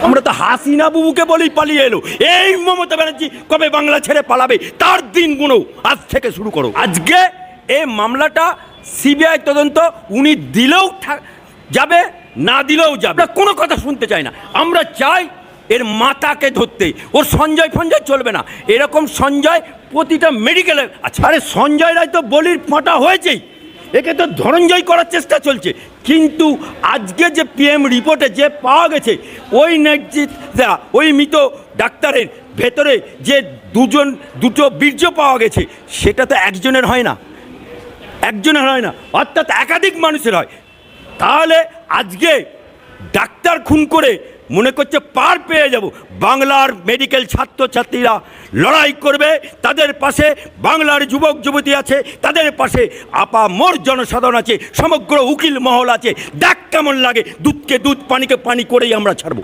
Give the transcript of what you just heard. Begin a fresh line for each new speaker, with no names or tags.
আমরা তো হাসিনা বুবুকে বলেই পালিয়ে এলো, এই মমতা ব্যানার্জি কবে বাংলা ছেড়ে পালাবে তার দিনগুলো আজ থেকে শুরু করো। আজকে এই মামলাটা সিবিআই তদন্ত উনি দিলেও যাবে, না দিলেও যাবে, কোনো কথা শুনতে চাই না। আমরা চাই এর মাথাকে ধরতে, ওর সঞ্জয় ফঞ্জয় চলবে না। এরকম সঞ্জয় প্রতিটা মেডিকেলে আছে। আরে সঞ্জয় রায় তো বলির ফাঁটা হয়েছেই, একে তো ধনঞ্জয় করার চেষ্টা চলছে। কিন্তু আজকে যে পিএম রিপোর্টে যে পাওয়া গেছে, ওই মৃত ডাক্তারের ভেতরে যে দুটো বীর্য পাওয়া গেছে, সেটা তো একজনের হয় না, অর্থাৎ একাধিক মানুষের হয়। তাহলে আজকে ডাক্তার খুন করে মনে করছে পার পেয়ে যাব। বাংলার মেডিকেল ছাত্রছাত্রীরা লড়াই করবে, তাদের পাশে বাংলার যুবক যুবতী আছে, তাদের পাশে আপামর জনসাধারণ আছে, সমগ্র উকিল মহল আছে। দেখ কেমন লাগে, দুধকে দুধ পানিকে পানি করেই আমরা ছাড়ব।